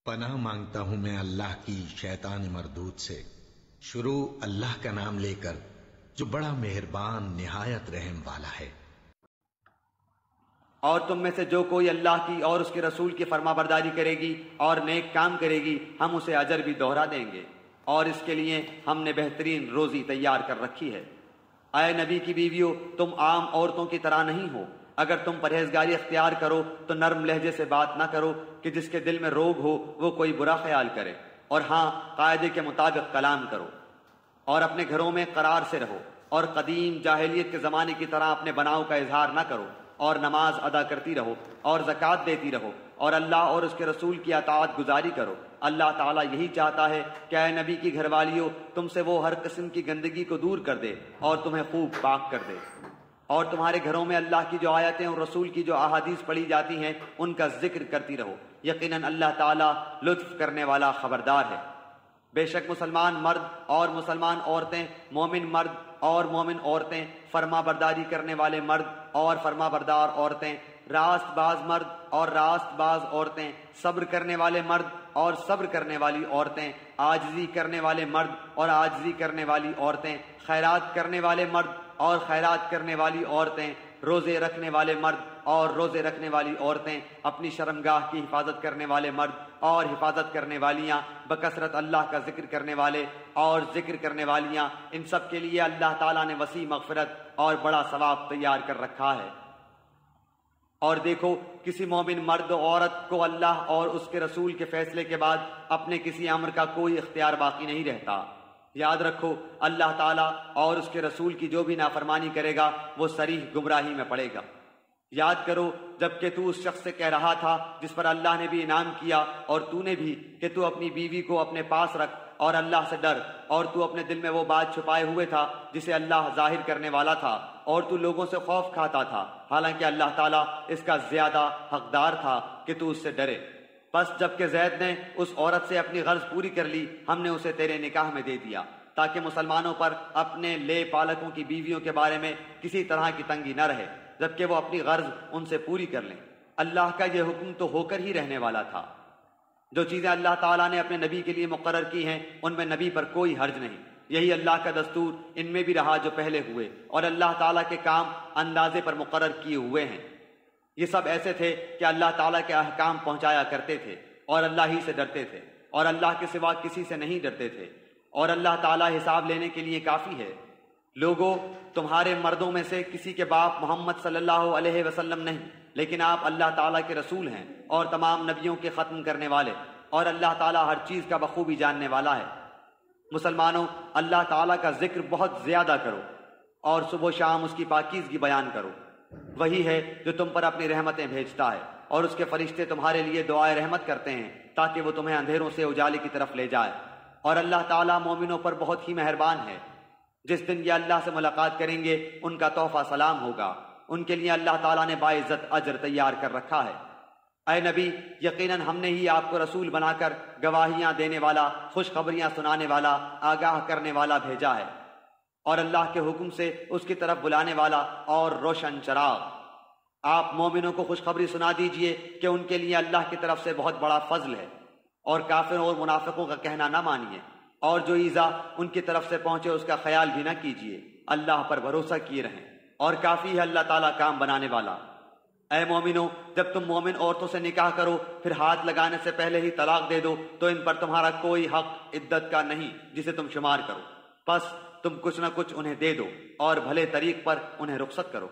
پناہ مانگتا ہوں میں اللہ کی شیطان مردود سے۔ شروع اللہ کا نام لے کر جو بڑا مہربان نہایت رحم والا ہے۔ اور تم میں سے جو کوئی اللہ کی اور اس کے رسول کی فرما برداری کرے گی اور نیک کام کرے گی، ہم اسے اجر بھی دوہرا دیں گے، اور اس کے لیے ہم نے بہترین روزی تیار کر رکھی ہے۔ اے نبی کی بیویوں، تم عام عورتوں کی طرح نہیں ہو۔ اگر تم پرہیزگاری اختیار کرو تو نرم لہجے سے بات نہ کرو کہ جس کے دل میں روگ ہو وہ کوئی برا خیال کرے، اور ہاں، قاعدے کے مطابق کلام کرو، اور اپنے گھروں میں قرار سے رہو، اور قدیم جاہلیت کے زمانے کی طرح اپنے بناؤ کا اظہار نہ کرو، اور نماز ادا کرتی رہو اور زکوٰۃ دیتی رہو، اور اللہ اور اس کے رسول کی اطاعت گزاری کرو۔ اللہ تعالیٰ یہی چاہتا ہے کہ اے نبی کی گھر والیوں، تم سے وہ ہر قسم کی گندگی کو دور کر دے اور تمہیں خوب پاک کر دے، اور تمہارے گھروں میں اللہ کی جو آیتیں اور رسول کی جو احادیث پڑھی جاتی ہیں ان کا ذکر کرتی رہو۔ یقیناً اللہ تعالیٰ لطف کرنے والا خبردار ہے۔ بے شک مسلمان مرد اور مسلمان عورتیں، مومن مرد اور مومن عورتیں، فرما برداری کرنے والے مرد اور فرما بردار عورتیں، راست باز مرد اور راست باز عورتیں، صبر کرنے والے مرد اور صبر کرنے والی عورتیں، عاجزی کرنے والے مرد اور عاجزی کرنے والی عورتیں، خیرات کرنے والے مرد اور خیرات کرنے والی عورتیں، روزے رکھنے والے مرد اور روزے رکھنے والی عورتیں، اپنی شرمگاہ کی حفاظت کرنے والے مرد اور حفاظت کرنے والیاں، بکثرت اللہ کا ذکر کرنے والے اور ذکر کرنے والیاں، ان سب کے لیے اللہ تعالیٰ نے وسیع مغفرت اور بڑا ثواب تیار کر رکھا ہے۔ اور دیکھو، کسی مومن مرد و عورت کو اللہ اور اس کے رسول کے فیصلے کے بعد اپنے کسی امر کا کوئی اختیار باقی نہیں رہتا۔ یاد رکھو، اللہ تعالیٰ اور اس کے رسول کی جو بھی نافرمانی کرے گا وہ صریح گمراہی میں پڑے گا۔ یاد کرو جب کہ تو اس شخص سے کہہ رہا تھا جس پر اللہ نے بھی انعام کیا، اور تو نے بھی، کہ تو اپنی بیوی کو اپنے پاس رکھ اور اللہ سے ڈر، اور تو اپنے دل میں وہ بات چھپائے ہوئے تھا جسے اللہ ظاہر کرنے والا تھا، اور تو لوگوں سے خوف کھاتا تھا، حالانکہ اللہ تعالیٰ اس کا زیادہ حقدار تھا کہ تو اس سے ڈرے۔ پس جب کہ زید نے اس عورت سے اپنی غرض پوری کر لی، ہم نے اسے تیرے نکاح میں دے دیا، تاکہ مسلمانوں پر اپنے لے پالکوں کی بیویوں کے بارے میں کسی طرح کی تنگی نہ رہے، جبکہ وہ اپنی غرض ان سے پوری کر لیں۔ اللہ کا یہ حکم تو ہو کر ہی رہنے والا تھا۔ جو چیزیں اللہ تعالیٰ نے اپنے نبی کے لیے مقرر کی ہیں ان میں نبی پر کوئی حرج نہیں، یہی اللہ کا دستور ان میں بھی رہا جو پہلے ہوئے، اور اللہ تعالیٰ کے کام اندازے پر مقرر کیے ہوئے ہیں۔ یہ سب ایسے تھے کہ اللہ تعالیٰ کے احکام پہنچایا کرتے تھے اور اللہ ہی سے ڈرتے تھے، اور اللہ کے سوا کسی سے نہیں ڈرتے تھے، اور اللہ تعالیٰ حساب لینے کے لیے کافی ہے۔ لوگوں، تمہارے مردوں میں سے کسی کے باپ محمد صلی اللہ علیہ وسلم نہیں، لیکن آپ اللہ تعالیٰ کے رسول ہیں اور تمام نبیوں کے ختم کرنے والے، اور اللہ تعالیٰ ہر چیز کا بخوبی جاننے والا ہے۔ مسلمانوں، اللہ تعالیٰ کا ذکر بہت زیادہ کرو اور صبح و شام اس کی پاکیزگی بیان کرو۔ وہی ہے جو تم پر اپنی رحمتیں بھیجتا ہے، اور اس کے فرشتے تمہارے لیے دعائے رحمت کرتے ہیں تاکہ وہ تمہیں اندھیروں سے اجالے کی طرف لے جائے۔ اور اللہ تعالیٰ مومنوں پر بہت ہی مہربان ہے۔ جس دن یہ اللہ سے ملاقات کریں گے ان کا تحفہ سلام ہوگا، ان کے لیے اللہ تعالیٰ نے باعزت اجر تیار کر رکھا ہے۔ اے نبی، یقیناً ہم نے ہی آپ کو رسول بنا کر گواہیاں دینے والا، خوشخبریاں سنانے والا، آگاہ کرنے والا بھیجا ہے، اور اللہ کے حکم سے اس کی طرف بلانے والا اور روشن چراغ۔ آپ مومنوں کو خوشخبری سنا دیجئے کہ ان کے لیے اللہ کی طرف سے بہت بڑا فضل ہے، اور کافروں اور منافقوں کا کہنا نہ مانیے، اور جو ایذا ان کی طرف سے پہنچے اس کا خیال بھی نہ کیجیے، اللہ پر بھروسہ کیے رہیں، اور کافی ہے اللہ تعالیٰ کام بنانے والا۔ اے مومنو، جب تم مومن عورتوں سے نکاح کرو پھر ہاتھ لگانے سے پہلے ہی طلاق دے دو تو ان پر تمہارا کوئی حق عدت کا نہیں جسے تم شمار کرو، پس تم کچھ نہ کچھ انہیں دے دو اور بھلے طریق پر انہیں رخصت کرو۔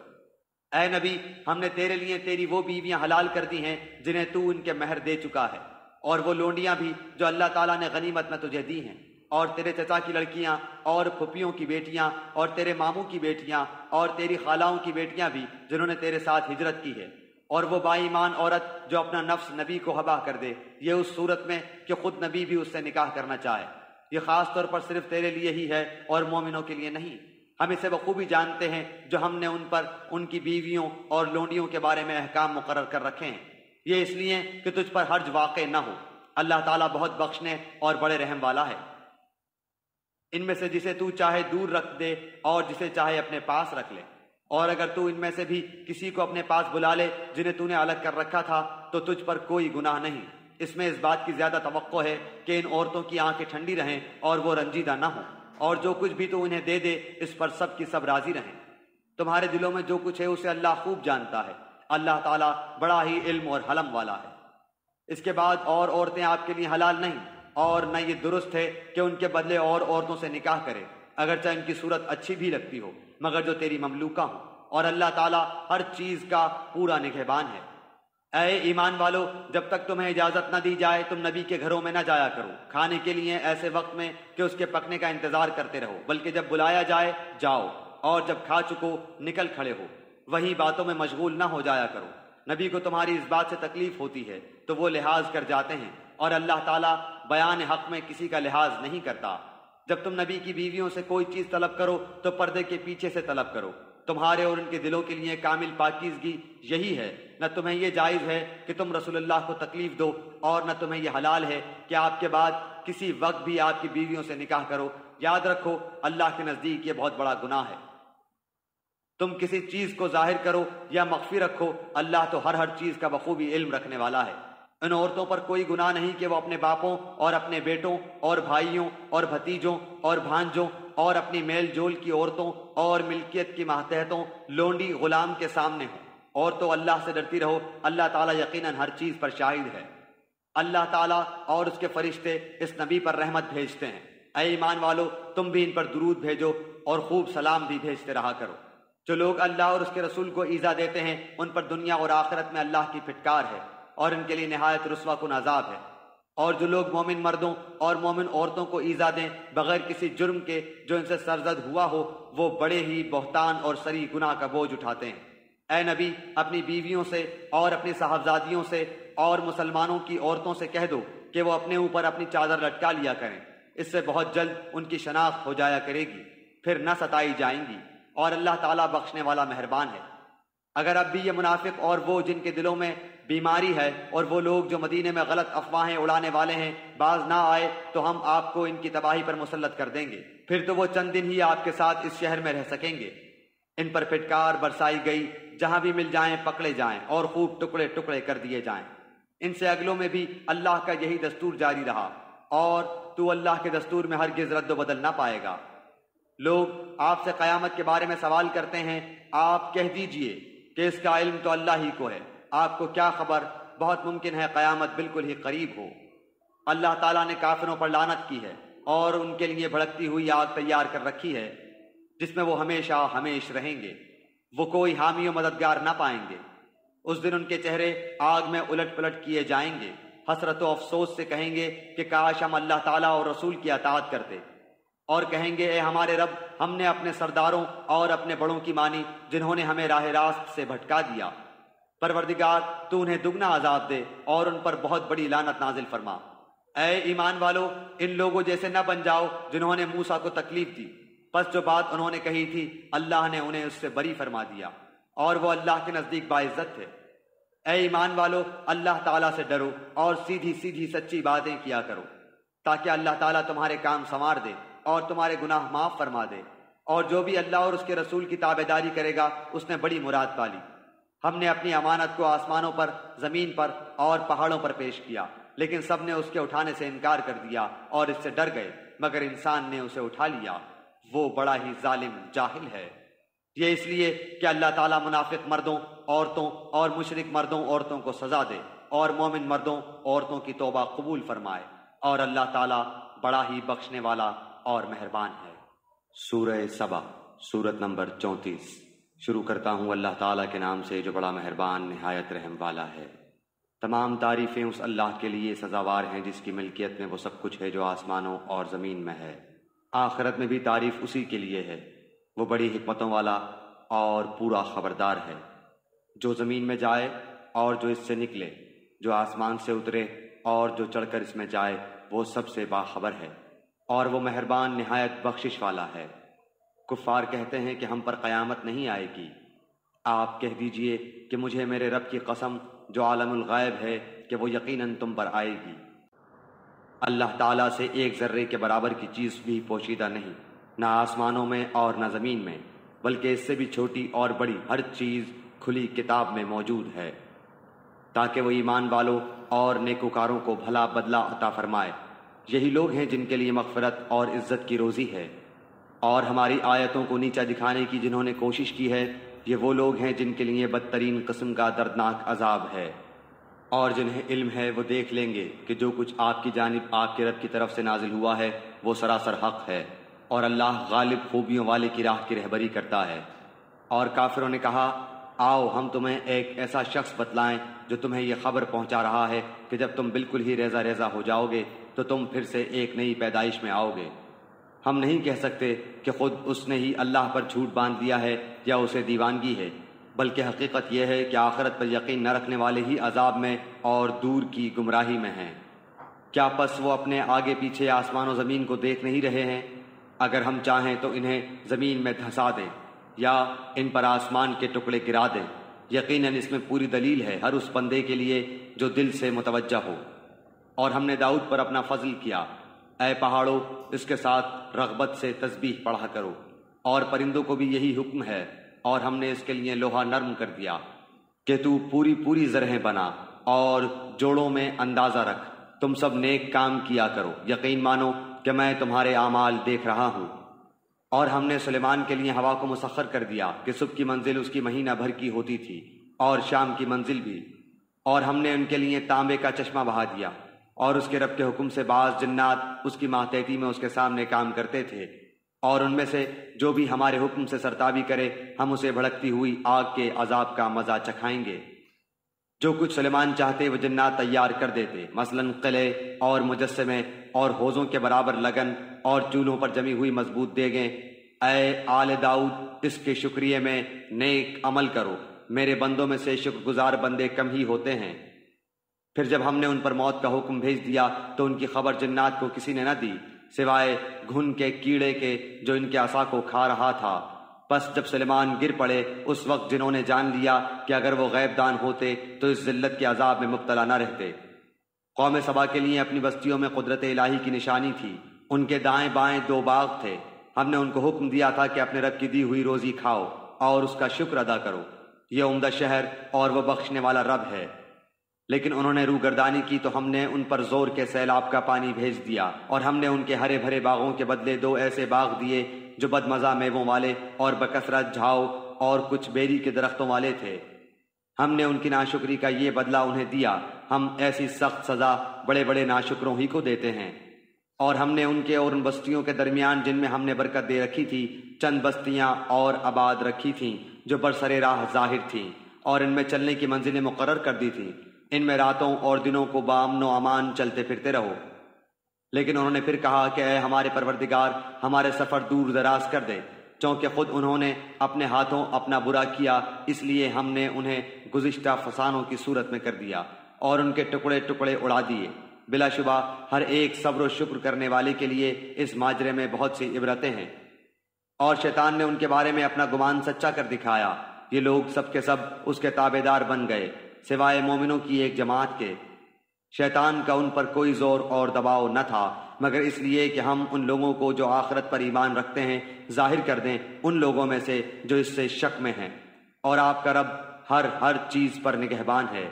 اے نبی، ہم نے تیرے لیے تیری وہ بیویاں حلال کر دی ہیں جنہیں تو ان کے مہر دے چکا ہے، اور وہ لونڈیاں بھی جو اللہ تعالیٰ نے غنیمت میں تجھے دی ہیں، اور تیرے چچا کی لڑکیاں اور پھپھیوں کی بیٹیاں اور تیرے ماموں کی بیٹیاں اور تیری خالاؤں کی بیٹیاں بھی جنہوں نے تیرے ساتھ ہجرت کی ہے، اور وہ با ایمان عورت جو اپنا نفس نبی کو ہبا کر دے، یہ اس صورت میں کہ خود نبی بھی اس سے نکاح کرنا چاہے۔ یہ خاص طور پر صرف تیرے لیے ہی ہے اور مومنوں کے لیے نہیں۔ ہم اسے بخوبی جانتے ہیں جو ہم نے ان پر ان کی بیویوں اور لونڈیوں کے بارے میں احکام مقرر کر رکھے ہیں، یہ اس لیے کہ تجھ پر حرج واقع نہ ہو۔ اللہ تعالیٰ بہت بخشنے اور بڑے رحم والا ہے۔ ان میں سے جسے تو چاہے دور رکھ دے اور جسے چاہے اپنے پاس رکھ لے، اور اگر تو ان میں سے بھی کسی کو اپنے پاس بلا لے جنہیں تو نے الگ کر رکھا تھا تو تجھ پر کوئی گناہ نہیں، اس میں اس بات کی زیادہ توقع ہے کہ ان عورتوں کی آنکھیں ٹھنڈی رہیں اور وہ رنجیدہ نہ ہوں، اور جو کچھ بھی تو انہیں دے دے اس پر سب کی سب راضی رہیں۔ تمہارے دلوں میں جو کچھ ہے اسے اللہ خوب جانتا ہے، اللہ تعالیٰ بڑا ہی علم اور حلم والا ہے۔ اس کے بعد اور عورتیں آپ کے لیے حلال نہیں، اور نہ یہ درست ہے کہ ان کے بدلے اور عورتوں سے نکاح کرے، اگرچہ ان کی صورت اچھی بھی لگتی ہو، مگر جو تیری مملوکہ ہوں، اور اللہ تعالیٰ ہر چیز کا پورا نگہبان ہے۔ اے ایمان والو، جب تک تمہیں اجازت نہ دی جائے تم نبی کے گھروں میں نہ جایا کرو کھانے کے لیے ایسے وقت میں کہ اس کے پکنے کا انتظار کرتے رہو، بلکہ جب بلایا جائے جاؤ، اور جب کھا چکو نکل کھڑے ہو، وہی باتوں میں مشغول نہ ہو جایا کرو۔ نبی کو تمہاری اس بات سے تکلیف ہوتی ہے تو وہ لحاظ کر جاتے ہیں، اور اللہ تعالیٰ بیان حق میں کسی کا لحاظ نہیں کرتا۔ جب تم نبی کی بیویوں سے کوئی چیز طلب کرو تو پردے کے پیچھے سے طلب کرو، تمہارے اور ان کے دلوں کے لیے کامل پاکیزگی یہی ہے۔ نہ تمہیں یہ جائز ہے کہ تم رسول اللہ کو تکلیف دو، اور نہ تمہیں یہ حلال ہے کہ آپ کے بعد کسی وقت بھی آپ کی بیویوں سے نکاح کرو۔ یاد رکھو اللہ کے نزدیک یہ بہت بڑا گناہ ہے۔ تم کسی چیز کو ظاہر کرو یا مخفی رکھو، اللہ تو ہر چیز کا بخوبی علم رکھنے والا ہے۔ ان عورتوں پر کوئی گناہ نہیں کہ وہ اپنے باپوں اور اپنے بیٹوں اور بھائیوں اور بھتیجوں اور بھانجوں اور اپنی میل جول کی عورتوں اور ملکیت کی ماتحتوں لونڈی غلام کے سامنے ہوں۔ اور تو اللہ سے ڈرتی رہو، اللہ تعالیٰ یقیناً ہر چیز پر شاہد ہے۔ اللہ تعالیٰ اور اس کے فرشتے اس نبی پر رحمت بھیجتے ہیں۔ اے ایمان والو، تم بھی ان پر درود بھیجو اور خوب سلام بھی بھیجتے رہا کرو۔ جو لوگ اللہ اور اس کے رسول کو ایذا دیتے ہیں ان پر دنیا اور آخرت میں اللہ کی پھٹکار ہے، اور ان کے لیے نہایت رسوا کن عذاب ہے۔ اور جو لوگ مومن مردوں اور مومن عورتوں کو ایذا دیں بغیر کسی جرم کے جو ان سے سرزد ہوا ہو، وہ بڑے ہی بہتان اور سری گناہ کا بوجھ اٹھاتے ہیں۔ اے نبی، اپنی بیویوں سے اور اپنی صاحبزادیوں سے اور مسلمانوں کی عورتوں سے کہہ دو کہ وہ اپنے اوپر اپنی چادر لٹکا لیا کریں، اس سے بہت جلد ان کی شناخت ہو جایا کرے گی، پھر نہ ستائی جائیں گی، اور اللہ تعالیٰ بخشنے والا مہربان ہے۔ اگر اب بھی یہ منافق اور وہ جن کے دلوں میں بیماری ہے اور وہ لوگ جو مدینے میں غلط افواہیں اڑانے والے ہیں باز نہ آئے تو ہم آپ کو ان کی تباہی پر مسلط کر دیں گے، پھر تو وہ چند دن ہی آپ کے ساتھ اس شہر میں رہ سکیں گے۔ ان پر پھٹکار برسائی گئی، جہاں بھی مل جائیں پکڑے جائیں اور خوب ٹکڑے ٹکڑے کر دیے جائیں۔ ان سے اگلوں میں بھی اللہ کا یہی دستور جاری رہا، اور تو اللہ کے دستور میں ہرگز رد و بدل نہ پائے گا۔ لوگ آپ سے قیامت کے بارے میں سوال کرتے ہیں، آپ کہہ دیجئے کہ اس کا علم تو اللہ ہی کو ہے، آپ کو کیا خبر، بہت ممکن ہے قیامت بالکل ہی قریب ہو۔ اللہ تعالیٰ نے کافروں پر لعنت کی ہے اور ان کے لیے بھڑکتی ہوئی آگ تیار کر رکھی ہے جس میں وہ ہمیشہ ہمیش رہیں گے، وہ کوئی حامی و مددگار نہ پائیں گے۔ اس دن ان کے چہرے آگ میں الٹ پلٹ کیے جائیں گے، حسرت و افسوس سے کہیں گے کہ کاش ہم اللہ تعالیٰ اور رسول کی اطاعت کرتے، اور کہیں گے اے ہمارے رب، ہم نے اپنے سرداروں اور اپنے بڑوں کی مانی جنہوں نے ہمیں راہ راست سے بھٹکا دیا۔ پروردگار تو انہیں دگنا عذاب دے اور ان پر بہت بڑی لعنت نازل فرما۔ اے ایمان والو، ان لوگوں جیسے نہ بن جاؤ جنہوں نے موسیٰ کو تکلیف دی، پس جو بات انہوں نے کہی تھی اللہ نے انہیں اس سے بری فرما دیا، اور وہ اللہ کے نزدیک باعزت تھے۔ اے ایمان والو، اللہ تعالیٰ سے ڈرو اور سیدھی سیدھی سچی باتیں کیا کرو، تاکہ اللہ تعالیٰ تمہارے کام سنوار دے اور تمہارے گناہ معاف فرما دے۔ اور جو بھی اللہ اور اس کے رسول کی تابعداری کرے گا اس نے بڑی مراد پالی۔ ہم نے اپنی امانت کو آسمانوں پر، زمین پر اور پہاڑوں پر پیش کیا، لیکن سب نے اس کے اٹھانے سے انکار کر دیا اور اس سے ڈر گئے، مگر انسان نے اسے اٹھا لیا، وہ بڑا ہی ظالم جاہل ہے۔ یہ اس لیے کہ اللہ تعالیٰ منافق مردوں، عورتوں اور مشرک مردوں، عورتوں کو سزا دے، اور مومن مردوں، عورتوں کی توبہ قبول فرمائے، اور اللہ تعالیٰ بڑا ہی بخشنے والا اور مہربان ہے۔ سورہ سبا، سورت نمبر 34۔ شروع کرتا ہوں اللہ تعالیٰ کے نام سے جو بڑا مہربان نہایت رحم والا ہے۔ تمام تعریفیں اس اللہ کے لیے سزاوار ہیں جس کی ملکیت میں وہ سب کچھ ہے جو آسمانوں اور زمین میں ہے۔ آخرت میں بھی تعریف اسی کے لیے ہے، وہ بڑی حکمتوں والا اور پورا خبردار ہے۔ جو زمین میں جائے اور جو اس سے نکلے، جو آسمان سے اترے اور جو چڑھ کر اس میں جائے، وہ سب سے باخبر ہے، اور وہ مہربان نہایت بخشش والا ہے۔ کفار کہتے ہیں کہ ہم پر قیامت نہیں آئے گی۔ آپ کہہ دیجئے کہ مجھے میرے رب کی قسم جو عالم الغیب ہے کہ وہ یقیناً تم پر آئے گی۔ اللہ تعالیٰ سے ایک ذرے کے برابر کی چیز بھی پوشیدہ نہیں، نہ آسمانوں میں اور نہ زمین میں، بلکہ اس سے بھی چھوٹی اور بڑی ہر چیز کھلی کتاب میں موجود ہے۔ تاکہ وہ ایمان والوں اور نیکوکاروں کو بھلا بدلہ عطا فرمائے۔ یہی لوگ ہیں جن کے لیے مغفرت اور عزت کی روزی ہے۔ اور ہماری آیتوں کو نیچا دکھانے کی جنہوں نے کوشش کی ہے، یہ وہ لوگ ہیں جن کے لیے بدترین قسم کا دردناک عذاب ہے۔ اور جنہیں علم ہے وہ دیکھ لیں گے کہ جو کچھ آپ کی جانب آپ کے رب کی طرف سے نازل ہوا ہے وہ سراسر حق ہے، اور اللہ غالب خوبیوں والے کی راہ کی رہبری کرتا ہے۔ اور کافروں نے کہا، آؤ ہم تمہیں ایک ایسا شخص بتلائیں جو تمہیں یہ خبر پہنچا رہا ہے کہ جب تم بالکل ہی ریزہ ریزہ ہو جاؤ گے تو تم پھر سے ایک نئی پیدائش میں آؤ گے۔ ہم نہیں کہہ سکتے کہ خود اس نے ہی اللہ پر جھوٹ باندھ دیا ہے یا اسے دیوانگی ہے، بلکہ حقیقت یہ ہے کہ آخرت پر یقین نہ رکھنے والے ہی عذاب میں اور دور کی گمراہی میں ہیں۔ کیا پس وہ اپنے آگے پیچھے آسمان و زمین کو دیکھ نہیں رہے ہیں؟ اگر ہم چاہیں تو انہیں زمین میں دھسا دیں یا ان پر آسمان کے ٹکڑے گرا دیں۔ یقیناً اس میں پوری دلیل ہے ہر اس بندے کے لیے جو دل سے متوجہ ہو۔ اور ہم نے داؤد پر اپنا فضل کیا، اے پہاڑوں اس کے ساتھ رغبت سے تسبیح پڑھا کرو، اور پرندوں کو بھی یہی حکم ہے۔ اور ہم نے اس کے لیے لوہا نرم کر دیا کہ تو پوری پوری زرہیں بنا اور جوڑوں میں اندازہ رکھ، تم سب نیک کام کیا کرو، یقین مانو کہ میں تمہارے اعمال دیکھ رہا ہوں۔ اور ہم نے سلیمان کے لیے ہوا کو مسخر کر دیا کہ صبح کی منزل اس کی مہینہ بھر کی ہوتی تھی اور شام کی منزل بھی۔ اور ہم نے ان کے لیے تانبے کا چشمہ بہا دیا، اور اس کے رب کے حکم سے بعض جنات اس کی ماتحتی میں اس کے سامنے کام کرتے تھے، اور ان میں سے جو بھی ہمارے حکم سے سرتابی کرے ہم اسے بھڑکتی ہوئی آگ کے عذاب کا مزہ چکھائیں گے۔ جو کچھ سلیمان چاہتے وہ جنات تیار کر دیتے، مثلاً قلعے اور مجسمے اور حوضوں کے برابر لگن اور چولہوں پر جمی ہوئی مضبوط دیگیں۔ اے آل داؤد اس کے شکریہ میں نیک عمل کرو، میرے بندوں میں سے شکر گزار بندے کم ہی ہوتے ہیں۔ پھر جب ہم نے ان پر موت کا حکم بھیج دیا تو ان کی خبر جنات کو کسی نے نہ دی سوائے گھن کے کیڑے کے جو ان کے عصا کو کھا رہا تھا۔ بس جب سلیمان گر پڑے اس وقت جنہوں نے جان لیا کہ اگر وہ غیب دان ہوتے تو اس ذلت کے عذاب میں مبتلا نہ رہتے۔ قوم سبا کے لیے اپنی بستیوں میں قدرت الہی کی نشانی تھی، ان کے دائیں بائیں 2 باغ تھے۔ ہم نے ان کو حکم دیا تھا کہ اپنے رب کی دی ہوئی روزی کھاؤ اور اس کا شکر ادا کرو، یہ عمدہ شہر اور وہ بخشنے والا رب ہے۔ لیکن انہوں نے روگردانی کی تو ہم نے ان پر زور کے سیلاب کا پانی بھیج دیا، اور ہم نے ان کے ہرے بھرے باغوں کے بدلے 2 ایسے باغ دیے جو بدمزہ میووں والے اور بکثرت جھاؤ اور کچھ بیری کے درختوں والے تھے۔ ہم نے ان کی ناشکری کا یہ بدلہ انہیں دیا، ہم ایسی سخت سزا بڑے بڑے ناشکروں ہی کو دیتے ہیں۔ اور ہم نے ان کے اور ان بستیوں کے درمیان جن میں ہم نے برکت دے رکھی تھی چند بستیاں اور آباد رکھی تھیں جو برسر راہ ظاہر تھیں، اور ان میں چلنے کی منزلیں مقرر کر دی تھیں۔ ان میں راتوں اور دنوں کو بامن و امان چلتے پھرتے رہو۔ لیکن انہوں نے پھر کہا کہ اے ہمارے پروردگار ہمارے سفر دور دراز کر دے، چونکہ خود انہوں نے اپنے ہاتھوں اپنا برا کیا، اس لیے ہم نے انہیں گزشتہ فسانوں کی صورت میں کر دیا اور ان کے ٹکڑے ٹکڑے اڑا دیے۔ بلا شبہ ہر ایک صبر و شکر کرنے والے کے لیے اس ماجرے میں بہت سی عبرتیں ہیں۔ اور شیطان نے ان کے بارے میں اپنا گمان سچا کر دکھایا، یہ لوگ سب کے سب اس کے تابع دار بن گئے سوائے مومنوں کی ایک جماعت کے۔ شیطان کا ان پر کوئی زور اور دباؤ نہ تھا مگر اس لیے کہ ہم ان لوگوں کو جو آخرت پر ایمان رکھتے ہیں ظاہر کر دیں ان لوگوں میں سے جو اس سے شک میں ہیں، اور آپ کا رب ہر چیز پر نگہبان ہے۔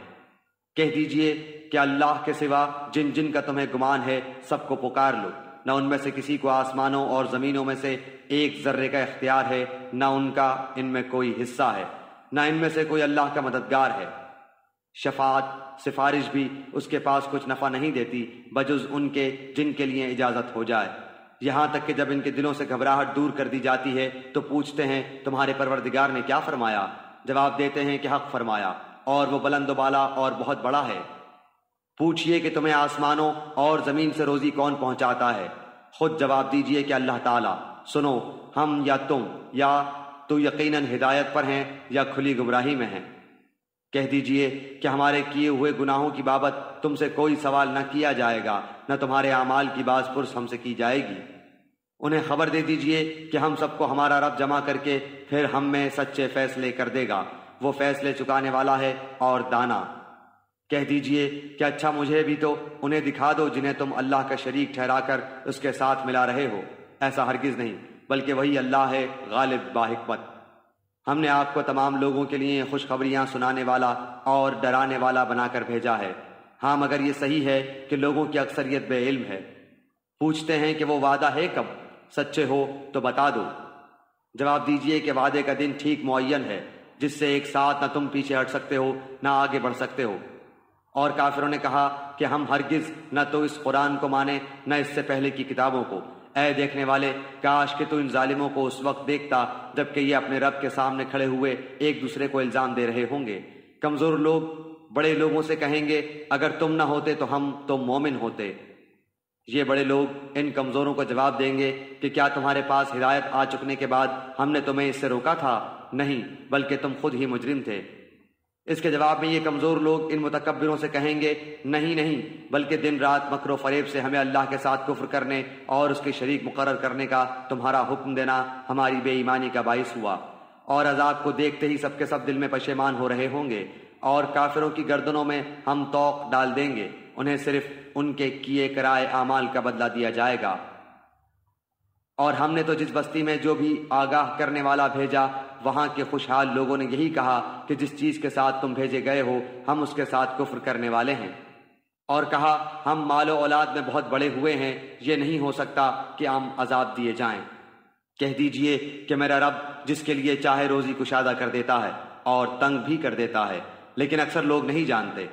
کہہ دیجئے کہ اللہ کے سوا جن جن کا تمہیں گمان ہے سب کو پکار لو، نہ ان میں سے کسی کو آسمانوں اور زمینوں میں سے ایک ذرے کا اختیار ہے، نہ ان کا ان میں کوئی حصہ ہے، نہ ان میں سے کوئی اللہ کا مددگار ہے۔ شفاعت سفارش بھی اس کے پاس کچھ نفع نہیں دیتی بجز ان کے جن کے لیے اجازت ہو جائے، یہاں تک کہ جب ان کے دلوں سے گھبراہٹ دور کر دی جاتی ہے تو پوچھتے ہیں تمہارے پروردگار نے کیا فرمایا؟ جواب دیتے ہیں کہ حق فرمایا اور وہ بلند و بالا اور بہت بڑا ہے۔ پوچھئے کہ تمہیں آسمانوں اور زمین سے روزی کون پہنچاتا ہے؟ خود جواب دیجئے کہ اللہ تعالیٰ۔ سنو، ہم یا تم یا تو یقیناً ہدایت پر ہیں یا کھلی گمراہی میں ہیں۔ کہہ دیجئے کہ ہمارے کیے ہوئے گناہوں کی بابت تم سے کوئی سوال نہ کیا جائے گا، نہ تمہارے اعمال کی باز پرس ہم سے کی جائے گی۔ انہیں خبر دے دیجئے کہ ہم سب کو ہمارا رب جمع کر کے پھر ہم میں سچے فیصلے کر دے گا، وہ فیصلے چکانے والا ہے اور دانا۔ کہہ دیجئے کہ اچھا مجھے بھی تو انہیں دکھا دو جنہیں تم اللہ کا شریک ٹھہرا کر اس کے ساتھ ملا رہے ہو، ایسا ہرگز نہیں، بلکہ وہی اللہ ہے غالب با حکمت۔ ہم نے آپ کو تمام لوگوں کے لیے خوشخبریاں سنانے والا اور ڈرانے والا بنا کر بھیجا ہے۔ ہاں مگر یہ صحیح ہے کہ لوگوں کی اکثریت بے علم ہے۔ پوچھتے ہیں کہ وہ وعدہ ہے کب؟ سچے ہو تو بتا دو۔ جواب دیجئے کہ وعدے کا دن ٹھیک معین ہے، جس سے ایک ساتھ نہ تم پیچھے ہٹ سکتے ہو نہ آگے بڑھ سکتے ہو۔ اور کافروں نے کہا کہ ہم ہرگز نہ تو اس قرآن کو مانیں نہ اس سے پہلے کی کتابوں کو۔ اے دیکھنے والے، کاش کہ تو ان ظالموں کو اس وقت دیکھتا جبکہ یہ اپنے رب کے سامنے کھڑے ہوئے ایک دوسرے کو الزام دے رہے ہوں گے۔ کمزور لوگ بڑے لوگوں سے کہیں گے اگر تم نہ ہوتے تو ہم تو مومن ہوتے۔ یہ بڑے لوگ ان کمزوروں کو جواب دیں گے کہ کیا تمہارے پاس ہدایت آ چکنے کے بعد ہم نے تمہیں اس سے روکا تھا؟ نہیں، بلکہ تم خود ہی مجرم تھے۔ اس کے جواب میں یہ کمزور لوگ ان متکبروں سے کہیں گے نہیں، بلکہ دن رات مکر و فریب سے ہمیں اللہ کے ساتھ کفر کرنے اور اس کے شریک مقرر کرنے کا تمہارا حکم دینا ہماری بے ایمانی کا باعث ہوا۔ اور عذاب کو دیکھتے ہی سب کے سب دل میں پشیمان ہو رہے ہوں گے، اور کافروں کی گردنوں میں ہم طوق ڈال دیں گے، انہیں صرف ان کے کیے کرائے اعمال کا بدلہ دیا جائے گا۔ اور ہم نے تو جس بستی میں جو بھی آگاہ کرنے والا بھیجا، وہاں کے خوشحال لوگوں نے یہی کہا کہ جس چیز کے ساتھ تم بھیجے گئے ہو ہم اس کے ساتھ کفر کرنے والے ہیں، اور کہا ہم مال و اولاد میں بہت بڑے ہوئے ہیں، یہ نہیں ہو سکتا کہ ہم عذاب دیے جائیں۔ کہہ دیجئے کہ میرا رب جس کے لیے چاہے روزی کشادہ کر دیتا ہے اور تنگ بھی کر دیتا ہے، لیکن اکثر لوگ نہیں جانتے۔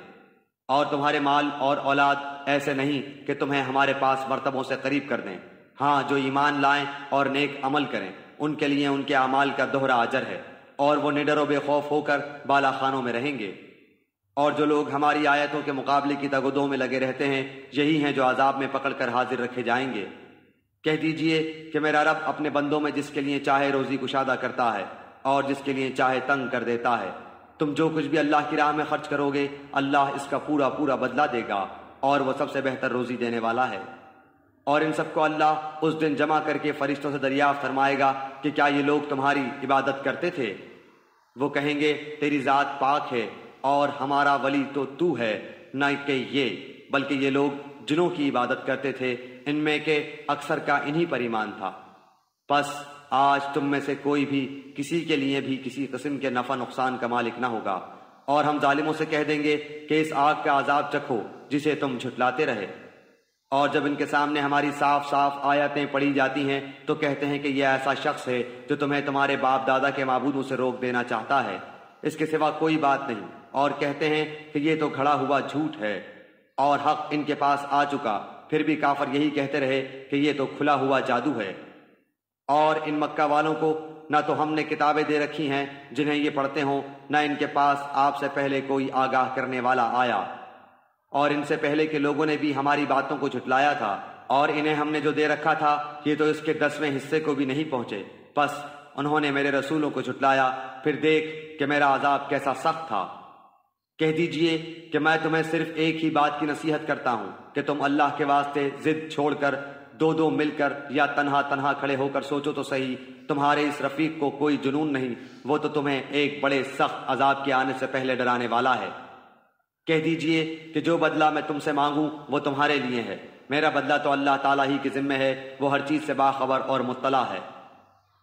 اور تمہارے مال اور اولاد ایسے نہیں کہ تمہیں ہمارے پاس مرتبوں سے قریب کر دیں۔ ہاں، جو ایمان لائیں اور نیک عمل کریں ان کے لیے ان کے اعمال کا دوہرا اجر ہے، اور وہ نڈر و بے خوف ہو کر بالا خانوں میں رہیں گے۔ اور جو لوگ ہماری آیتوں کے مقابلے کی تگدوں میں لگے رہتے ہیں، یہی ہیں جو عذاب میں پکڑ کر حاضر رکھے جائیں گے۔ کہہ دیجئے کہ میرا رب اپنے بندوں میں جس کے لیے چاہے روزی کشادہ کرتا ہے اور جس کے لیے چاہے تنگ کر دیتا ہے۔ تم جو کچھ بھی اللہ کی راہ میں خرچ کرو گے اللہ اس کا پورا پورا بدلہ دے گا، اور وہ سب سے بہتر روزی دینے والا ہے۔ اور ان سب کو اللہ اس دن جمع کر کے فرشتوں سے دریافت فرمائے گا کہ کیا یہ لوگ تمہاری عبادت کرتے تھے؟ وہ کہیں گے تیری ذات پاک ہے اور ہمارا ولی تو ہے، نہ کہ یہ، بلکہ یہ لوگ جنوں کی عبادت کرتے تھے، ان میں کے اکثر کا انہی پر ایمان تھا۔ پس آج تم میں سے کوئی بھی کسی کے لیے بھی کسی قسم کے نفع نقصان کا مالک نہ ہوگا، اور ہم ظالموں سے کہہ دیں گے کہ اس آگ کا عذاب چکھو جسے تم جھٹلاتے رہے۔ اور جب ان کے سامنے ہماری صاف صاف آیتیں پڑھی جاتی ہیں تو کہتے ہیں کہ یہ ایسا شخص ہے جو تمہیں تمہارے باپ دادا کے معبودوں سے روک دینا چاہتا ہے، اس کے سوا کوئی بات نہیں، اور کہتے ہیں کہ یہ تو گھڑا ہوا جھوٹ ہے، اور حق ان کے پاس آ چکا، پھر بھی کافر یہی کہتے رہے کہ یہ تو کھلا ہوا جادو ہے۔ اور ان مکہ والوں کو نہ تو ہم نے کتابیں دے رکھی ہیں جنہیں یہ پڑھتے ہوں، نہ ان کے پاس آپ سے پہلے کوئی آگاہ کرنے والا آیا، اور ان سے پہلے کے لوگوں نے بھی ہماری باتوں کو جھٹلایا تھا، اور انہیں ہم نے جو دے رکھا تھا یہ تو اس کے 10ویں حصے کو بھی نہیں پہنچے، بس انہوں نے میرے رسولوں کو جھٹلایا، پھر دیکھ کہ میرا عذاب کیسا سخت تھا۔ کہہ دیجئے کہ میں تمہیں صرف ایک ہی بات کی نصیحت کرتا ہوں کہ تم اللہ کے واسطے ضد چھوڑ کر دو مل کر یا تنہا تنہا کھڑے ہو کر سوچو تو صحیح، تمہارے اس رفیق کو کوئی جنون نہیں، وہ تو تمہیں ایک بڑے سخت عذاب کے آنے سے پہلے ڈرانے والا ہے۔ کہہ دیجئے کہ جو بدلہ میں تم سے مانگوں وہ تمہارے لیے ہے، میرا بدلہ تو اللہ تعالیٰ ہی کے ذمہ ہے، وہ ہر چیز سے باخبر اور مطلع ہے۔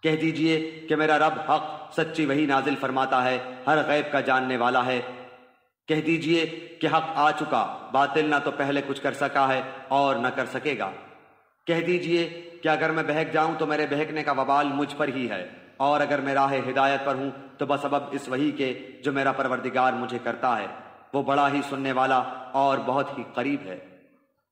کہہ دیجئے کہ میرا رب حق سچی وحی نازل فرماتا ہے، ہر غیب کا جاننے والا ہے۔ کہہ دیجئے کہ حق آ چکا، باطل نہ تو پہلے کچھ کر سکا ہے اور نہ کر سکے گا۔ کہہ دیجئے کہ اگر میں بہک جاؤں تو میرے بہکنے کا وبال مجھ پر ہی ہے، اور اگر میں راہ ہدایت پر ہوں تو بسبب اس وحی کے جو میرا پروردگار مجھے کرتا ہے، وہ بڑا ہی سننے والا اور بہت ہی قریب ہے۔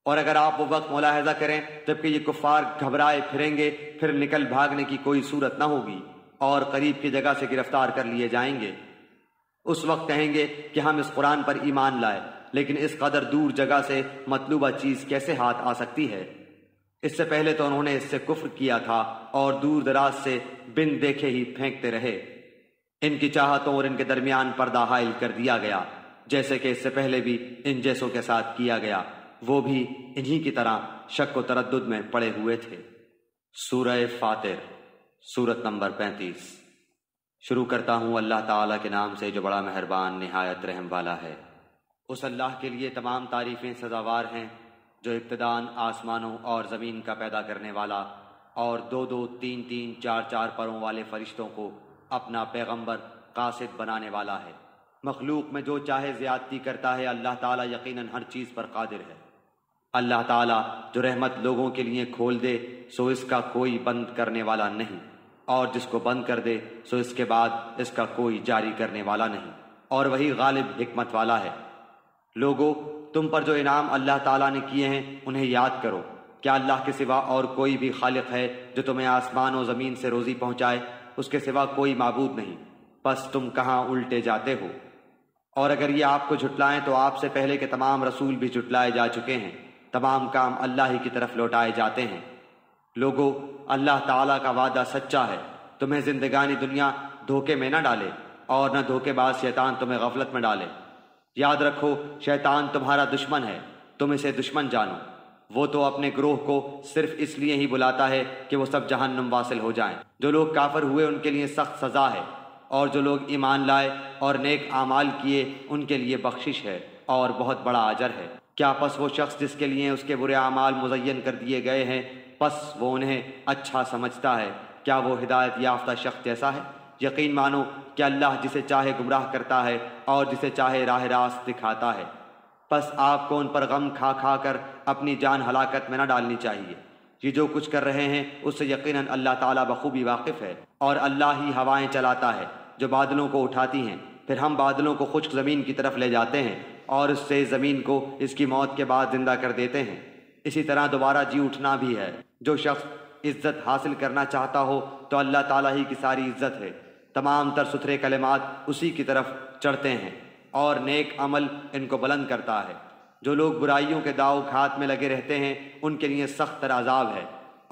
اور اگر آپ وہ وقت ملاحظہ کریں جبکہ یہ کفار گھبرائے پھریں گے، پھر نکل بھاگنے کی کوئی صورت نہ ہوگی، اور قریب کی جگہ سے گرفتار کر لیے جائیں گے۔ اس وقت کہیں گے کہ ہم اس قرآن پر ایمان لائے، لیکن اس قدر دور جگہ سے مطلوبہ چیز کیسے ہاتھ آ سکتی ہے؟ اس سے پہلے تو انہوں نے اس سے کفر کیا تھا اور دور دراز سے بن دیکھے ہی پھینکتے رہے۔ ان کی چاہتوں اور ان کے درمیان پردہ حائل کر دیا گیا، جیسے کہ اس سے پہلے بھی ان جیسوں کے ساتھ کیا گیا، وہ بھی انہی کی طرح شک و تردد میں پڑے ہوئے تھے۔ سورہ فاطر، سورت نمبر 35۔ شروع کرتا ہوں اللہ تعالیٰ کے نام سے جو بڑا مہربان نہایت رحم والا ہے۔ اس اللہ کے لیے تمام تعریفیں سزاوار ہیں جو ابتداءً آسمانوں اور زمین کا پیدا کرنے والا، اور 2 2 3 3 4 4 پروں والے فرشتوں کو اپنا پیغمبر قاصد بنانے والا ہے۔ مخلوق میں جو چاہے زیادتی کرتا ہے، اللہ تعالیٰ یقیناً ہر چیز پر قادر ہے۔ اللہ تعالیٰ جو رحمت لوگوں کے لیے کھول دے سو اس کا کوئی بند کرنے والا نہیں، اور جس کو بند کر دے سو اس کے بعد اس کا کوئی جاری کرنے والا نہیں، اور وہی غالب حکمت والا ہے۔ لوگو، تم پر جو انعام اللہ تعالیٰ نے کیے ہیں انہیں یاد کرو۔ کیا اللہ کے سوا اور کوئی بھی خالق ہے جو تمہیں آسمان و زمین سے روزی پہنچائے؟ اس کے سوا کوئی معبود نہیں، پس تم کہاں الٹے جاتے ہو؟ اور اگر یہ آپ کو جھٹلائیں تو آپ سے پہلے کے تمام رسول بھی جھٹلائے جا چکے ہیں۔ تمام کام اللہ ہی کی طرف لوٹائے جاتے ہیں۔ لوگو، اللہ تعالیٰ کا وعدہ سچا ہے، تمہیں زندگانی دنیا دھوکے میں نہ ڈالے، اور نہ دھوکے باز شیطان تمہیں غفلت میں ڈالے۔ یاد رکھو، شیطان تمہارا دشمن ہے، تم اسے دشمن جانو۔ وہ تو اپنے گروہ کو صرف اس لیے ہی بلاتا ہے کہ وہ سب جہنم واصل ہو جائیں۔ جو لوگ کافر ہوئے ان کے لیے سخت سزا ہے، اور جو لوگ ایمان لائے اور نیک اعمال کیے ان کے لیے بخشش ہے اور بہت بڑا اجر ہے۔ کیا پس وہ شخص جس کے لیے اس کے برے اعمال مزین کر دیے گئے ہیں، پس وہ انہیں اچھا سمجھتا ہے؟ کیا وہ ہدایت یافتہ شخص جیسا ہے؟ یقین مانو کہ اللہ جسے چاہے گمراہ کرتا ہے اور جسے چاہے راہ راست دکھاتا ہے۔ پس آپ کو ان پر غم کھا کھا کر اپنی جان ہلاکت میں نہ ڈالنی چاہیے۔ یہ جو کچھ کر رہے ہیں اس سے یقیناً اللہ تعالیٰ بخوبی واقف ہے، اور اللہ ہی ہوائیں چلاتا ہے جو بادلوں کو اٹھاتی ہیں، پھر ہم بادلوں کو خشک زمین کی طرف لے جاتے ہیں اور اس سے زمین کو اس کی موت کے بعد زندہ کر دیتے ہیں۔ اسی طرح دوبارہ جی اٹھنا بھی ہے۔ جو شخص عزت حاصل کرنا چاہتا ہو تو اللہ تعالیٰ ہی کی ساری عزت ہے۔ تمام تر ستھرے کلمات اسی کی طرف چڑھتے ہیں اور نیک عمل ان کو بلند کرتا ہے۔ جو لوگ برائیوں کے داؤ گھات میں لگے رہتے ہیں ان کے لیے سخت تر عذاب ہے،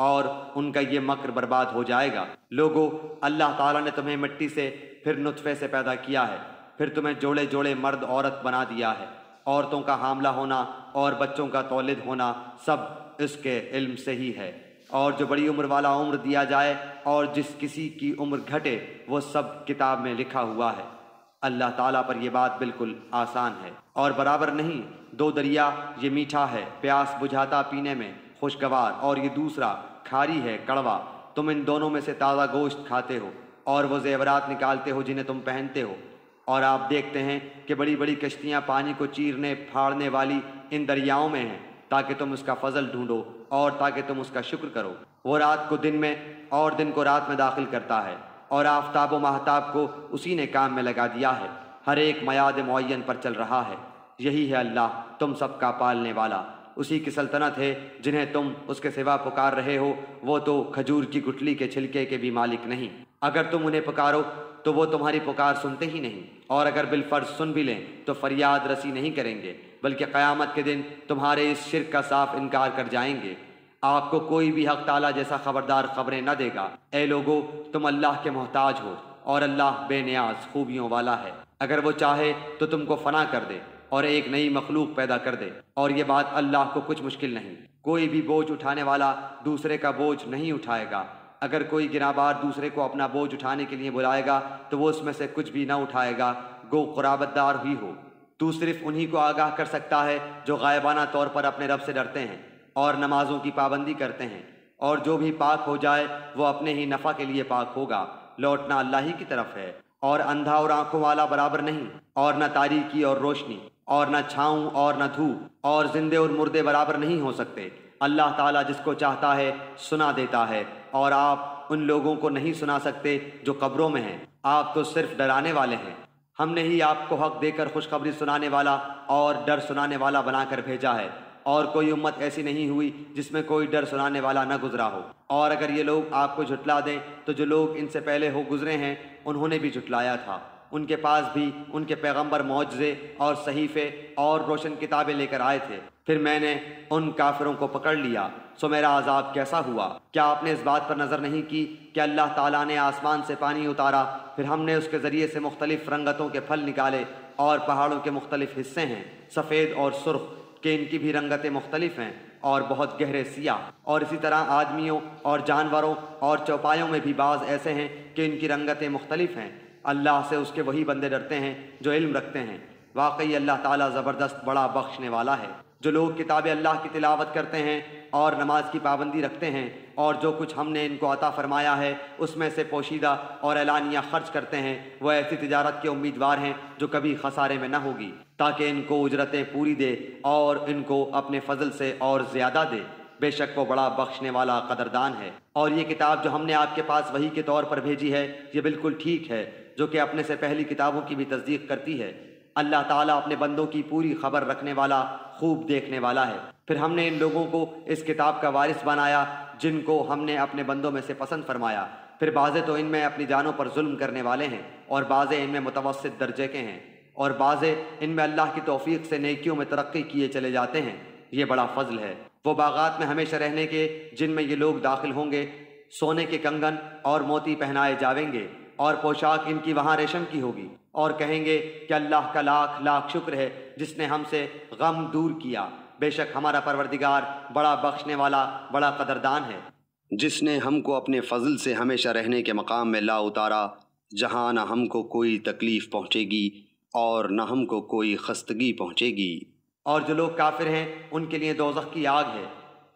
اور ان کا یہ مکر برباد ہو جائے گا۔ لوگو، اللہ تعالیٰ نے تمہیں مٹی سے پھر نطفے سے پیدا کیا ہے، پھر تمہیں جوڑے جوڑے مرد عورت بنا دیا ہے۔ عورتوں کا حاملہ ہونا اور بچوں کا تولد ہونا سب اس کے علم سے ہی ہے، اور جو بڑی عمر والا عمر دیا جائے اور جس کسی کی عمر گھٹے وہ سب کتاب میں لکھا ہوا ہے۔ اللہ تعالیٰ پر یہ بات بالکل آسان ہے اور برابر نہیں۔ دو دریا، یہ میٹھا ہے پیاس بجھاتا پینے میں خوشگوار، اور یہ دوسرا کھاری ہے کڑوا۔ تم ان دونوں میں سے تازہ گوشت کھاتے ہو اور وہ زیورات نکالتے ہو جنہیں تم پہنتے ہو، اور آپ دیکھتے ہیں کہ بڑی بڑی کشتیاں پانی کو چیرنے پھاڑنے والی ان دریاؤں میں ہیں، تاکہ تم اس کا فضل ڈھونڈو اور تاکہ تم اس کا شکر کرو۔ وہ رات کو دن میں اور دن کو رات میں داخل کرتا ہے، اور آفتاب و ماہتاب کو اسی نے کام میں لگا دیا ہے۔ ہر ایک میعاد معین پر چل رہا ہے۔ یہی ہے اللہ تم سب کا پالنے والا۔ اسی کی سلطنت ہے جنہیں تم اس کے سوا پکار رہے ہو، وہ تو کھجور کی گٹلی کے چھلکے کے بھی مالک نہیں۔ اگر تم انہیں پکارو تو وہ تمہاری پکار سنتے ہی نہیں، اور اگر بالفرض سن بھی لیں تو فریاد رسی نہیں کریں گے، بلکہ قیامت کے دن تمہارے اس شرک کا صاف انکار کر جائیں گے۔ آپ کو کوئی بھی حق تعالیٰ جیسا خبردار خبریں نہ دے گا۔ اے لوگو، تم اللہ کے محتاج ہو، اور اللہ بے نیاز خوبیوں والا ہے۔ اگر وہ چاہے تو تم کو فنا کر دے اور ایک نئی مخلوق پیدا کر دے، اور یہ بات اللہ کو کچھ مشکل نہیں۔ کوئی بھی بوجھ اٹھانے والا دوسرے کا بوجھ نہیں اٹھائے گا۔ اگر کوئی گناہبار دوسرے کو اپنا بوجھ اٹھانے کے لیے بلائے گا تو وہ اس میں سے کچھ بھی نہ اٹھائے گا، گو قرابت دار ہی ہو۔ تو صرف انہی کو آگاہ کر سکتا ہے جو غائبانہ طور پر اپنے رب سے ڈرتے ہیں اور نمازوں کی پابندی کرتے ہیں، اور جو بھی پاک ہو جائے وہ اپنے ہی نفع کے لیے پاک ہوگا۔ لوٹنا اللہ ہی کی طرف ہے، اور اندھا اور آنکھوں والا برابر نہیں، اور نہ تاریکی اور روشنی، اور نہ چھاؤں اور نہ دھوپ، اور زندے اور مردے برابر نہیں ہو سکتے۔ اللہ تعالیٰ جس کو چاہتا ہے سنا دیتا ہے، اور آپ ان لوگوں کو نہیں سنا سکتے جو قبروں میں ہیں۔ آپ تو صرف ڈرانے والے ہیں۔ ہم نے ہی آپ کو حق دے کر خوشخبری سنانے والا اور ڈر سنانے والا بنا کر بھیجا ہے، اور کوئی امت ایسی نہیں ہوئی جس میں کوئی ڈر سنانے والا نہ گزرا ہو۔ اور اگر یہ لوگ آپ کو جھٹلا دیں تو جو لوگ ان سے پہلے ہو گزرے ہیں انہوں نے بھی جھٹلایا تھا۔ ان کے پاس بھی ان کے پیغمبر معجزے اور صحیفے اور روشن کتابیں لے کر آئے تھے، پھر میں نے ان کافروں کو پکڑ لیا، سو میرا عذاب کیسا ہوا۔ کیا آپ نے اس بات پر نظر نہیں کی کہ اللہ تعالیٰ نے آسمان سے پانی اتارا، پھر ہم نے اس کے ذریعے سے مختلف رنگتوں کے پھل نکالے، اور پہاڑوں کے مختلف حصے ہیں، سفید اور سرخ، کہ ان کی بھی رنگتیں مختلف ہیں، اور بہت گہرے سیاہ۔ اور اسی طرح آدمیوں اور جانوروں اور چوپایوں میں بھی بعض ایسے ہیں کہ ان کی رنگتیں مختلف ہیں۔ اللہ سے اس کے وہی بندے ڈرتے ہیں جو علم رکھتے ہیں۔ واقعی اللہ تعالیٰ زبردست بڑا بخشنے والا ہے۔ جو لوگ کتاب اللہ کی تلاوت کرتے ہیں اور نماز کی پابندی رکھتے ہیں اور جو کچھ ہم نے ان کو عطا فرمایا ہے اس میں سے پوشیدہ اور اعلانیہ خرچ کرتے ہیں، وہ ایسی تجارت کے امیدوار ہیں جو کبھی خسارے میں نہ ہوگی، تاکہ ان کو اجرتیں پوری دے اور ان کو اپنے فضل سے اور زیادہ دے۔ بے شک وہ بڑا بخشنے والا قدردان ہے۔ اور یہ کتاب جو ہم نے آپ کے پاس وحی کے طور پر بھیجی ہے یہ بالکل ٹھیک ہے، جو کہ اپنے سے پہلی کتابوں کی بھی تصدیق کرتی ہے۔ اللہ تعالیٰ اپنے بندوں کی پوری خبر رکھنے والا، خوب دیکھنے والا ہے۔ پھر ہم نے ان لوگوں کو اس کتاب کا وارث بنایا جن کو ہم نے اپنے بندوں میں سے پسند فرمایا، پھر بعضے تو ان میں اپنی جانوں پر ظلم کرنے والے ہیں اور بعضے ان میں متوسط درجے کے ہیں، اور بعضے ان میں اللہ کی توفیق سے نیکیوں میں ترقی کیے چلے جاتے ہیں۔ یہ بڑا فضل ہے۔ وہ باغات میں ہمیشہ رہنے کے جن میں یہ لوگ داخل ہوں گے، سونے کے کنگن اور موتی پہنائے جاویں گے، اور پوشاک ان کی وہاں ریشم کی ہوگی، اور کہیں گے کہ اللہ کا لاکھ لاکھ شکر ہے جس نے ہم سے غم دور کیا۔ بے شک ہمارا پروردگار بڑا بخشنے والا، بڑا قدردان ہے، جس نے ہم کو اپنے فضل سے ہمیشہ رہنے کے مقام میں لا اتارا، جہاں نہ ہم کو کوئی تکلیف پہنچے گی اور نہ ہم کو کوئی خستگی پہنچے گی۔ اور جو لوگ کافر ہیں ان کے لیے دوزخ کی آگ ہے،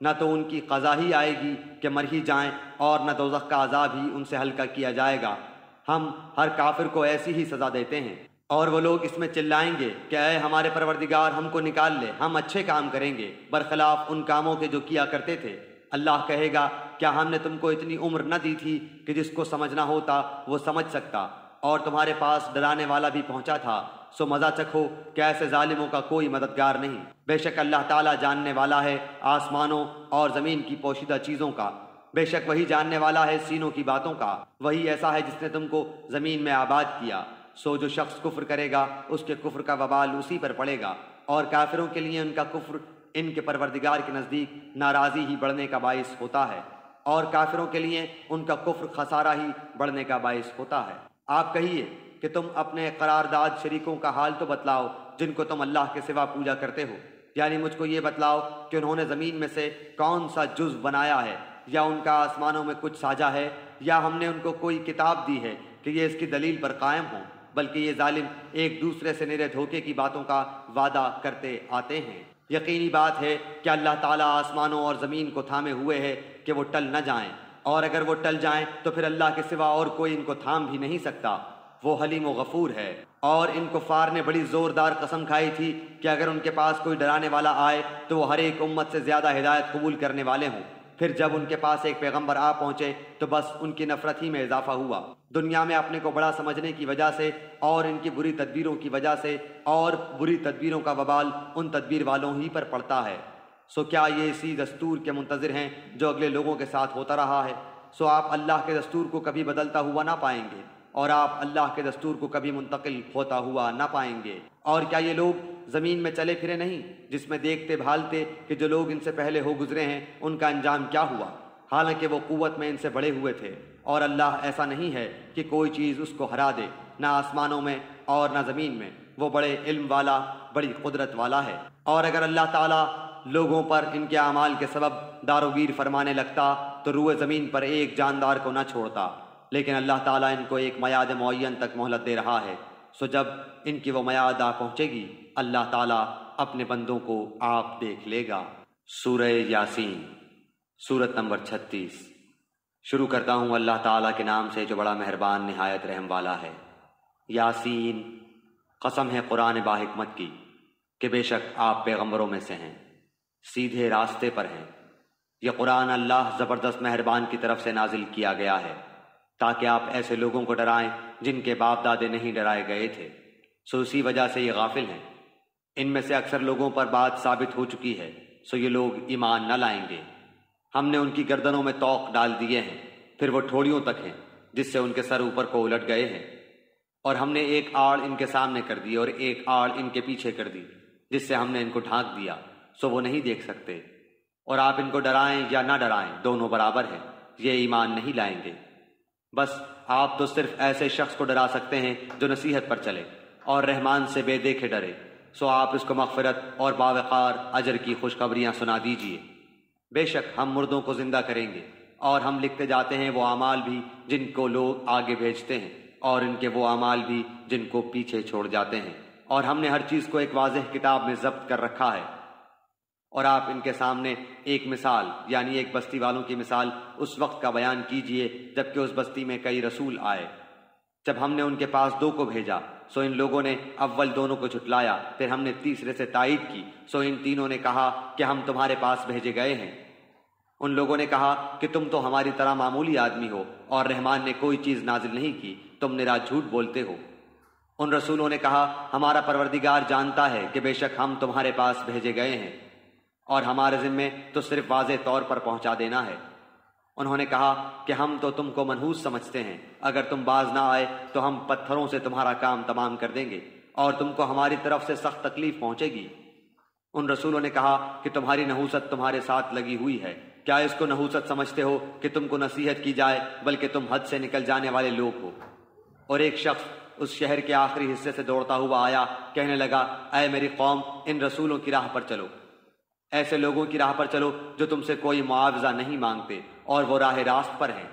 نہ تو ان کی قضا ہی آئے گی کہ مر ہی جائیں، اور نہ دوزخ کا عذاب ہی ان سے ہلکا کیا جائے گا۔ ہم ہر کافر کو ایسی ہی سزا دیتے ہیں۔ اور وہ لوگ اس میں چلائیں گے کہ اے ہمارے پروردگار ہم کو نکال لے، ہم اچھے کام کریں گے برخلاف ان کاموں کے جو کیا کرتے تھے۔ اللہ کہے گا کیا ہم نے تم کو اتنی عمر نہ دی تھی کہ جس کو سمجھنا ہوتا وہ سمجھ سکتا، اور تمہارے پاس ڈرانے والا بھی پہنچا تھا، سو مزہ چکھو کہ ایسے ظالموں کا کوئی مددگار نہیں۔ بے شک اللہ تعالیٰ جاننے والا ہے آسمانوں اور زمین کی پوشیدہ چیزوں کا، بے شک وہی جاننے والا ہے سینوں کی باتوں کا۔ وہی ایسا ہے جس نے تم کو زمین میں آباد کیا، سو جو شخص کفر کرے گا اس کے کفر کا وبال اسی پر پڑے گا، اور کافروں کے لیے ان کا کفر ان کے پروردگار کے نزدیک ناراضی ہی بڑھنے کا باعث ہوتا ہے، اور کافروں کے لیے ان کا کفر خسارہ ہی بڑھنے کا باعث ہوتا ہے۔ آپ کہیے کہ تم اپنے قرارداد شریکوں کا حال تو بتلاؤ جن کو تم اللہ کے سوا پوجا کرتے ہو، یعنی مجھ کو یہ بتلاؤ کہ انہوں نے زمین میں سے کون سا جزو بنایا ہے، یا ان کا آسمانوں میں کچھ ساجا ہے، یا ہم نے ان کو کوئی کتاب دی ہے کہ یہ اس کی دلیل پر قائم ہوں، بلکہ یہ ظالم ایک دوسرے سے نرے دھوکے کی باتوں کا وعدہ کرتے آتے ہیں۔ یقینی بات ہے کہ اللہ تعالیٰ آسمانوں اور زمین کو تھامے ہوئے ہے کہ وہ ٹل نہ جائیں، اور اگر وہ ٹل جائیں تو پھر اللہ کے سوا اور کوئی ان کو تھام بھی نہیں سکتا۔ وہ حلیم و غفور ہے۔ اور ان کفار نے بڑی زوردار قسم کھائی تھی کہ اگر ان کے پاس کوئی ڈرانے والا آئے تو وہ ہر ایک امت سے زیادہ ہدایت قبول کرنے والے ہوں۔ پھر جب ان کے پاس ایک پیغمبر آ پہنچے تو بس ان کی نفرت ہی میں اضافہ ہوا، دنیا میں اپنے کو بڑا سمجھنے کی وجہ سے اور ان کی بری تدبیروں کی وجہ سے، اور بری تدبیروں کا وبال ان تدبیر والوں ہی پر پڑتا ہے۔ سو کیا یہ اسی دستور کے منتظر ہیں جو اگلے لوگوں کے ساتھ ہوتا رہا ہے؟ سو آپ اللہ کے دستور کو کبھی بدلتا ہوا نہ پائیں گے، اور آپ اللہ کے دستور کو کبھی منتقل ہوتا ہوا نہ پائیں گے۔ اور کیا یہ لوگ زمین میں چلے پھرے نہیں، جس میں دیکھتے بھالتے کہ جو لوگ ان سے پہلے ہو گزرے ہیں ان کا انجام کیا ہوا، حالانکہ وہ قوت میں ان سے بڑے ہوئے تھے۔ اور اللہ ایسا نہیں ہے کہ کوئی چیز اس کو ہرا دے، نہ آسمانوں میں اور نہ زمین میں، وہ بڑے علم والا، بڑی قدرت والا ہے۔ اور اگر اللہ تعالیٰ لوگوں پر ان کے اعمال کے سبب داروگیر فرمانے لگتا تو روئے زمین پر ایک جاندار کو نہ چھوڑتا، لیکن اللہ تعالیٰ ان کو ایک میعاد معین تک مہلت دے رہا ہے۔ سو جب ان کی وہ میعاد آ پہنچے گی اللہ تعالیٰ اپنے بندوں کو آپ دیکھ لے گا۔ سورہ یاسین، سورت نمبر 36۔ شروع کرتا ہوں اللہ تعالیٰ کے نام سے جو بڑا مہربان نہایت رحم والا ہے۔ یاسین، قسم ہے قرآن با حکمت کی کہ بے شک آپ پیغمبروں میں سے ہیں، سیدھے راستے پر ہیں۔ یہ قرآن اللہ زبردست مہربان کی طرف سے نازل کیا گیا ہے تاکہ آپ ایسے لوگوں کو ڈرائیں جن کے باپ دادے نہیں ڈرائے گئے تھے، سو اسی وجہ سے یہ غافل ہیں۔ ان میں سے اکثر لوگوں پر بات ثابت ہو چکی ہے، سو یہ لوگ ایمان نہ لائیں گے۔ ہم نے ان کی گردنوں میں طوق ڈال دیے ہیں، پھر وہ ٹھوڑیوں تک ہیں جس سے ان کے سر اوپر کو الٹ گئے ہیں، اور ہم نے ایک آڑ ان کے سامنے کر دی اور ایک آڑ ان کے پیچھے کر دی جس سے ہم نے ان کو ڈھانک دیا، سو وہ نہیں دیکھ سکتے۔ اور آپ ان کو ڈرائیں یا نہ ڈرائیں دونوں برابر ہیں، یہ ایمان نہیں لائیں گے۔ بس آپ تو صرف ایسے شخص کو ڈرا سکتے ہیں جو نصیحت پر چلے اور رحمان سے بے دیکھے ڈرے، سو آپ اس کو مغفرت اور باوقار اجر کی خوشخبریاں سنا دیجیے۔ بے شک ہم مردوں کو زندہ کریں گے، اور ہم لکھتے جاتے ہیں وہ اعمال بھی جن کو لوگ آگے بھیجتے ہیں، اور ان کے وہ اعمال بھی جن کو پیچھے چھوڑ جاتے ہیں، اور ہم نے ہر چیز کو ایک واضح کتاب میں ضبط کر رکھا ہے۔ اور آپ ان کے سامنے ایک مثال یعنی ایک بستی والوں کی مثال اس وقت کا بیان کیجئے جبکہ اس بستی میں کئی رسول آئے۔ جب ہم نے ان کے پاس 2 کو بھیجا سو ان لوگوں نے اول دونوں کو جھٹلایا، پھر ہم نے تیسرے سے تائید کی سو ان تینوں نے کہا کہ ہم تمہارے پاس بھیجے گئے ہیں۔ ان لوگوں نے کہا کہ تم تو ہماری طرح معمولی آدمی ہو اور رحمان نے کوئی چیز نازل نہیں کی، تم نرا جھوٹ بولتے ہو۔ ان رسولوں نے کہا ہمارا پروردگار جانتا ہے کہ بے شک ہم تمہارے پاس بھیجے گئے ہیں اور ہمارے ذمے تو صرف واضح طور پر پہنچا دینا ہے۔ انہوں نے کہا کہ ہم تو تم کو منحوس سمجھتے ہیں، اگر تم باز نہ آئے تو ہم پتھروں سے تمہارا کام تمام کر دیں گے اور تم کو ہماری طرف سے سخت تکلیف پہنچے گی۔ ان رسولوں نے کہا کہ تمہاری نحوست تمہارے ساتھ لگی ہوئی ہے، کیا اس کو نحوست سمجھتے ہو کہ تم کو نصیحت کی جائے، بلکہ تم حد سے نکل جانے والے لوگ ہو۔ اور ایک شخص اس شہر کے آخری حصے سے دوڑتا ہوا آیا، کہنے لگا اے میری قوم، ان رسولوں کی راہ پر چلو، ایسے لوگوں کی راہ پر چلو جو تم سے کوئی معاوضہ نہیں مانگتے اور وہ راہ راست پر ہیں۔